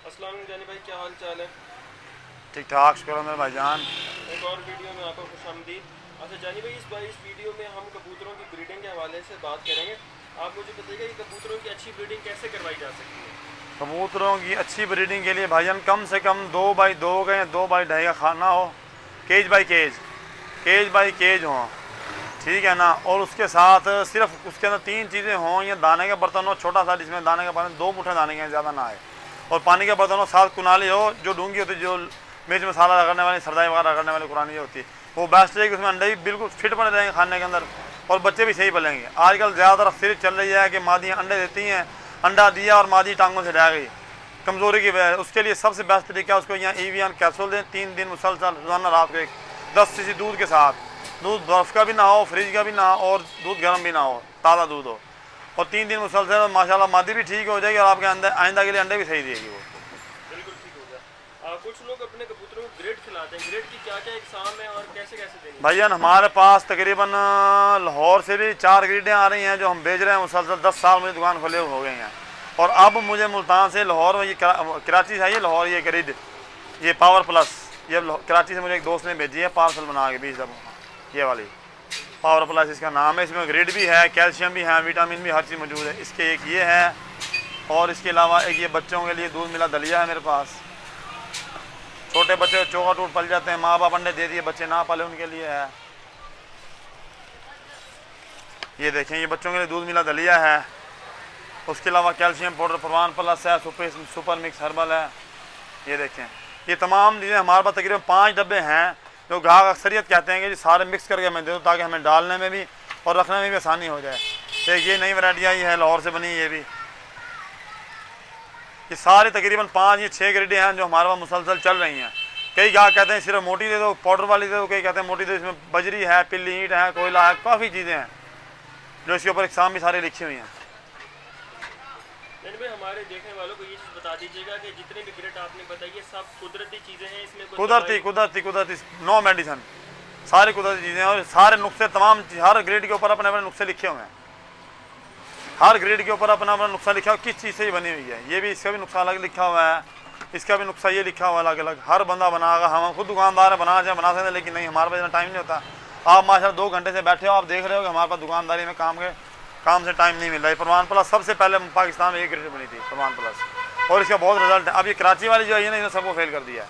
अस्सलाम वालेकुम जानी भाई, क्या हाल चाल है? ठीक ठाक, शुक्र है मेरे भाईजान। एक और वीडियो में आपको खुशामदीद। अच्छा जानी भाई, इस वीडियो में हम कबूतरों की ब्रीडिंग के हवाले से बात करेंगे। आप मुझे बताइएगा कि कबूतरों की अच्छी ब्रीडिंग कैसे करवाई जा सकती है? कबूतरों की अच्छी ब्रीडिंग के लिए भाईजान कम से कम 2x2 का या 2x2.5 का खाना हो, केज बाई केज, केज बाई केज हो, ठीक है ना। और उसके साथ सिर्फ उसके अंदर 3 चीज़ें हों, या दाने का बर्तन हो छोटा सा जिसमें दाने का बर्तन 2 मुठ्ठे दाने के ज़्यादा ना आए, और पानी का बर्तन हो, 7 कुनाली हो जो डूंगी होती है, जो मिर्च मसाला रगड़ने वाली, सरदाई वगैरह रगड़ने वाली कुरानी होती है, वो बेस्ट है कि उसमें अंडे भी बिल्कुल फिट बने रहेंगे खाने के अंदर, और बच्चे भी सही पलेंगे। आजकल ज़्यादातर सिर्फ चल रही है कि मादियाँ अंडे देती हैं, अंडा दिया और मादी टांगों से रह गई कमज़ोरी की वजह। उसके लिए सबसे बेस्ट तरीका है उसको यहाँ EVN कैप्सूल दें 3 दिन मुसलसल, रोज़ाना रात को 10 cc दूध के साथ, दूध बर्फ़ का भी ना हो, फ्रिज का भी ना हो, और दूध गर्म भी ना हो, ताज़ा दूध हो, और 3 दिन मुसलसल माशाल्लाह मादी भी ठीक हो जाएगी और आपके अंदर आइंदा के लिए अंडे भी सही देगी वो। बिल्कुल ठीक हो गया। कुछ लोग अपने कबूतरों को ग्रेड खिलाते हैं, ग्रेड की क्या क्या इकसाम है और कैसे कैसे देनी है? भाईजान हमारे पास तकरीबन लाहौर से भी 4 ग्रिडें आ रही हैं जो हम बेच रहे हैं मुसलसल। 10 साल मुझे दुकान खोले हो गए हैं, और अब मुझे मुल्तान से लाहौर, ये कराची से आई है लाहौर ये ग्रिड, ये पावर प्लस, ये कराची से मुझे एक दोस्त ने भेजी है पार्सल बना के 20 डब्बों, ये वाली पावर प्लस इसका नाम है। इसमें ग्रिड भी है, कैल्शियम भी है, विटामिन भी, हर चीज़ मौजूद है। इसके एक ये है, और इसके अलावा एक ये बच्चों के लिए दूध मिला दलिया है मेरे पास। छोटे बच्चे चोगा टूट पल जाते हैं, माँ बाप अंडे दे दिए, बच्चे ना पाले, उनके लिए है। ये देखें, ये बच्चों के लिए दूध मिला दलिया है। उसके अलावा कैल्शियम पाउडर परवान प्लस है, सुपर मिक्स हर्बल है। ये देखें, ये तमाम चीज़ें हमारे पास तकरीबन 5 डब्बे हैं जो ग्राहक अक्सरियत कहते हैं कि जी सारे मिक्स करके हमें दे दो ताकि हमें डालने में भी और रखने में भी आसानी हो जाए। एक ये नई वैरायटी आई है लाहौर से बनी, ये भी, ये सारी तकरीबन 5 या 6 ग्रेडें हैं जो हमारे पास मुसलसल चल रही हैं। कई ग्राहक कहते हैं सिर्फ मोटी दे दो, पाउडर वाली दे दो, कई कहते हैं मोटी दे दो, इसमें बजरी है, पिल्ली ईंट है, कोयला है, काफ़ी चीज़ें हैं जो इसके ऊपर एग्जाम भी सारी लिखी हुई हैं। भाई हमारे देखने वालों को ये चीज़ बता दीजिएगा कि जितने भी ग्रेड आपने बताई है सब कुदरती चीज़ें हैं, इसमें कोई कुदरती नो मेडिसन, सारी कुदरती चीज़ें हैं, और सारे नुस्खे तमाम हर ग्रेड के ऊपर अपने अपने नुस्खे लिखे हुए हैं। हर ग्रेड के ऊपर अपना अपना नुस्खा लिखा हुआ किस चीज़ से ही बनी हुई है। ये भी, इसका भी नुस्खा अलग लिखा हुआ है, इसका भी नुस्खा ये लिखा हुआ अलग अलग। हर बंदा बनाएगा, हम खुद दुकानदार है, बना सकते हैं, लेकिन नहीं, हमारे पास इतना टाइम नहीं होता। आप माशाल्लाह 2 घंटे से बैठे हो, आप देख रहे हो कि हमारे पास दुकानदारी में काम से टाइम नहीं मिल रहा है। परवान प्लस सबसे पहले पाकिस्तान में 1 ग्रेड बनी थी परवान प्लस, और इसका बहुत रिजल्ट है। अब ये कराची वाली जो है ना, इसने सबको फेल कर दिया है।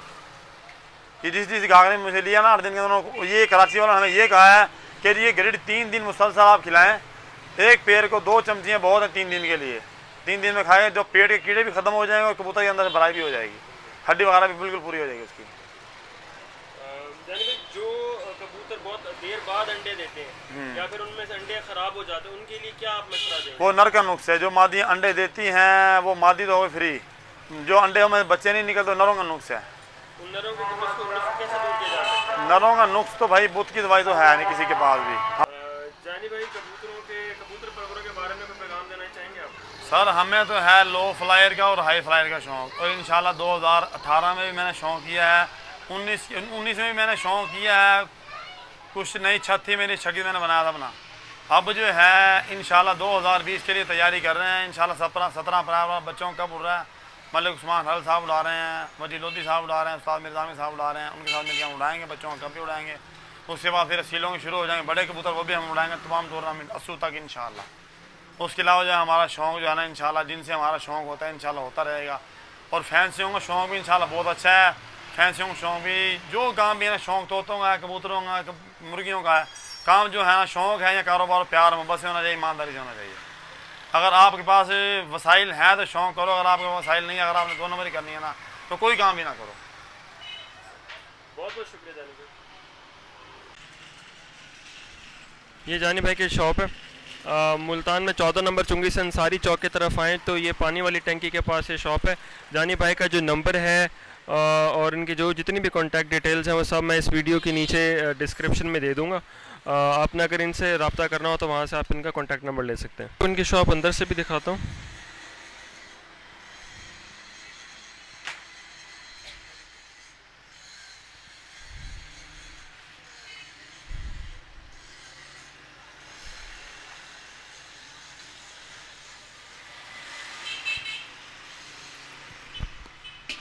कि जिस ग्राहक ने मुझे लिया ना 8 दिन के अंदर, ये कराची वाला हमें ये कहा है कि ये ग्रेड 3 दिन मुसलसल आप खिलाएँ, एक पेड़ को 2 चमचियाँ बहुत है 3 दिन के लिए। 3 दिन में खाएँ जो पेट के कीड़े भी खत्म हो जाएंगे और कबूतर के अंदर से भराई भी हो जाएगी, हड्डी वगैरह भी बिल्कुल पूरी हो जाएगी उसकी। जो कबूतर बहुत देर बाद अंडे देते हैं या फिर उनमें से अंडे खराब हो जाते हैं, उनके लिए क्या आप मशवरा देंगे? वो नर का नुक्स है। जो मादी अंडे देती हैं वो मादी तो हो गई फ्री, जो अंडे में बच्चे नहीं निकलते नरों का नुक्स है। उन नरों के नुस्खे कैसे दूर किया जा सकता है? नरों का नुक्स तो भाई बुत की दवाई तो है नहीं किसी के पास भी। जानी भाई, कबूतर परवरों के बारे में कोई पैगाम देना चाहेंगे आप? सर हमें तो है लो फ्लायर का और हाई फ्लायर का शौक़, और इंशाल्लाह 2018 में भी मैंने शौक़ किया है, 19 में भी मैंने शौक़ किया है। कुछ नई छत थी मेरी, छत मैंने बनाया था अपना। अब जो है इंशाल्लाह 2020 के लिए तैयारी कर रहे हैं। इंशाल्लाह 17 अप्रैल बच्चों कब उड़ रहा है, मलिक उस्मान हल साहब उड़ा रहे हैं, वजी लोधी साहब उड़ा रहे हैं, उस्ताद मिर्जामी साहब उड़ा रहे हैं, उनके साथ मिलकर हम उड़ाएंगे बच्चों का, कब भी उड़ाएंगे। उसके बाद फिर सीलों के शुरू हो जाएंगे, बड़े कबूतर वो भी हम उड़ाएंगे तमाम टूर्नामेंट 80 तक इंशाल्लाह। उसके अलावा जो है हमारा शौक़ जो है ना इंशाल्लाह, जिनसे हमारा शौक़ होता है इंशाल्लाह होता रहेगा। और फैंसियों का शौक़ भी इंशाल्लाह बहुत अच्छा है। फैंसियों का शौक़ भी, जो काम भी है ना, शौक़ तोतों का है, कबूतरों का है, मुर्गियों का है, काम जो है ना शौक़ है या कारोबार प्यार में बस होना चाहिए, ईमानदारी से होना चाहिए। अगर आपके पास वसाइल हैं तो शौक़ करो, अगर आपके पास वसाइल नहीं है, अगर आपने 2 नंबरी करनी है ना तो कोई काम भी ना करो। बहुत बहुत शुक्रिया जानी भाई। ये जानी भाई की शॉप है मुल्तान में 14 नंबर चुंगी से अंसारी चौक की तरफ आएँ तो ये पानी वाली टंकी के पास ये शॉप है। जानी भाई का जो नंबर है और इनकी जो जितनी भी कॉन्टैक्ट डिटेल्स हैं वो सब मैं इस वीडियो के नीचे डिस्क्रिप्शन में दे दूँगा। आपने अगर इनसे रब्ता करना हो तो वहाँ से आप इनका कॉन्टैक्ट नंबर ले सकते हैं। इनकी शॉप अंदर से भी दिखाता हूँ।